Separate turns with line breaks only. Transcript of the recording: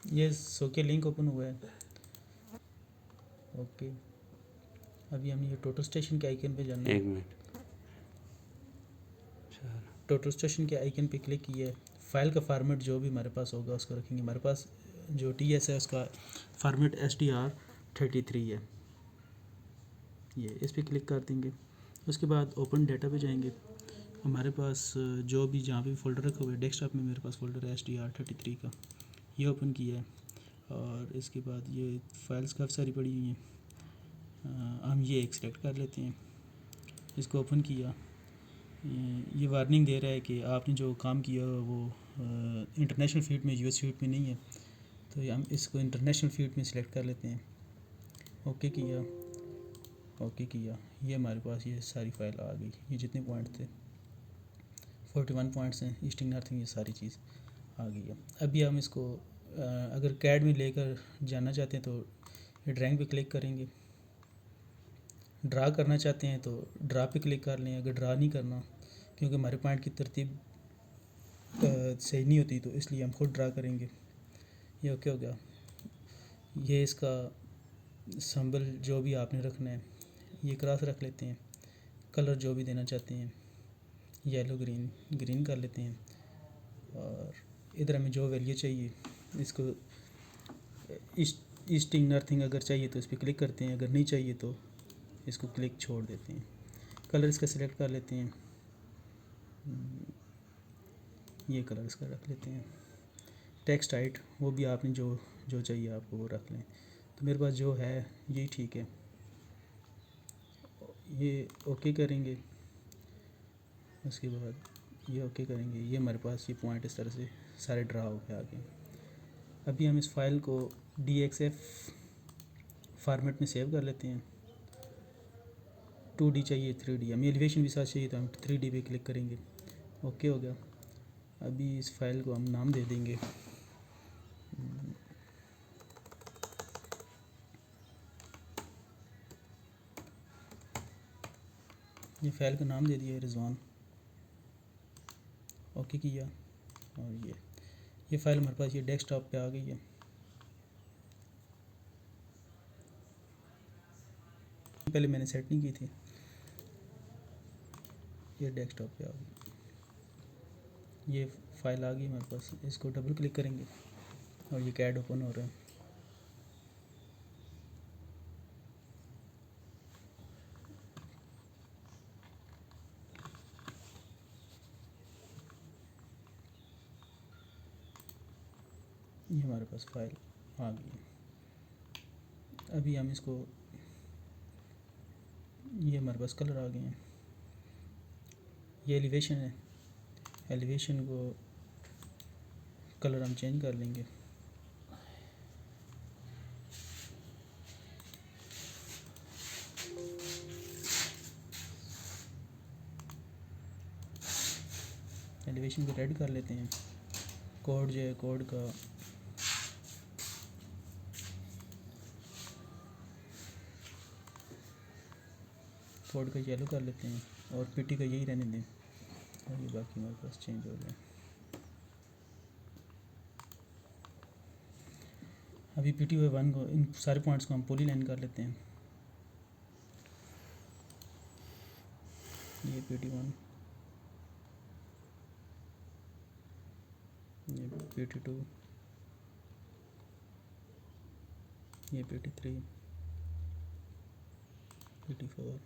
ये सोके link open हुआ है। ओके, अभी हम ये टोटल स्टेशन के आइकन पे जाना है।
एक मिनट,
टोटल स्टेशन के आइकन पे क्लिक किया है। फाइल का फॉर्मेट जो भी हमारे पास होगा उसको रखेंगे। हमारे पास जो TS है उसका फॉर्मेट STR33 है। ये इस पर क्लिक कर देंगे। उसके बाद ओपन डाटा पे जाएंगे। हमारे पास जो भी जहाँ पे फ़ोल्डर रखा हुआ है, डेस्कटॉप में मेरे पास फ़ोल्डर है STR33 का, ये ओपन किया है। और इसके बाद ये फाइल्स काफ़ी सारी पड़ी हुई हैं। हम ये एक सेलेक्ट कर लेते हैं। इसको ओपन किया, ये वार्निंग दे रहा है कि आपने जो काम किया वो इंटरनेशनल फील्ड में, US फील्ड में नहीं है। तो हम इसको इंटरनेशनल फील्ड में सिलेक्ट कर लेते हैं। ओके किया, ओके किया। ये हमारे पास ये सारी फाइल आ गई। ये जितने पॉइंट थे 41 पॉइंट्स हैं, ईस्टिंग नॉर्थिंग, ये सारी चीज़ आ गई है। अभी हम इसको अगर कैड में लेकर जाना चाहते हैं तो ये ड्राइंग पे क्लिक करेंगे। ड्रा करना चाहते हैं तो ड्रा पे क्लिक कर लें। अगर ड्रा नहीं करना, क्योंकि हमारे पॉइंट की तरतीब सही नहीं होती, तो इसलिए हम खुद ड्रा करेंगे। ये ओके हो गया। ये इसका सिंबल जो भी आपने रखना है, ये क्रॉस रख लेते हैं। कलर जो भी देना चाहते हैं, येलो ग्रीन, ग्रीन कर लेते हैं। और इधर हमें जो वैल्यू चाहिए, इसको ईस्टिंग नॉर्थिंग अगर चाहिए तो इस पर क्लिक करते हैं, अगर नहीं चाहिए तो इसको क्लिक छोड़ देते हैं। कलर इसका सिलेक्ट कर लेते हैं। ये कलर इसका रख लेते हैं। टेक्स्ट हाइट वो भी आपने जो जो चाहिए आपको वो रख लें। तो मेरे पास जो है यही ठीक है। ये ओके करेंगे। उसके बाद ये ओके करेंगे। ये हमारे पास ये पॉइंट इस तरह से सारे ड्रा हो के आ गए। अभी हम इस फाइल को DXF फॉर्मेट में सेव कर लेते हैं। 2D चाहिए, 3D, हमें एलिवेशन भी साथ चाहिए तो हम 3D पे क्लिक करेंगे। ओके हो गया। अभी इस फाइल को हम नाम दे देंगे ये फाइल का नाम दे दिया रिजवान। ओके किया। और ये फ़ाइल हमारे पास ये डेस्कटॉप पे आ गई है। पहले मैंने सेट नहीं की थी। ये डेस्कटॉप पे आ गई, ये फ़ाइल आ गई हमारे पास। इसको डबल क्लिक करेंगे और ये कैड ओपन हो रहा है। ये हमारे पास फाइल आ गई है। अभी हम इसको, ये हमारे पास कलर आ गए हैं। ये एलिवेशन है, एलिवेशन को कलर हम चेंज कर लेंगे। एलिवेशन को रेड कर लेते हैं। कोड जो है, कोड का येलो कर लेते हैं और PT का यही रहने दें। और ये बाकी हमारे पास चेंज हो गया। अभी PT1 को, इन सारे पॉइंट्स को हम पॉलीलाइन कर लेते हैं। ये PT1, ये PT2, ये PT3, PT4,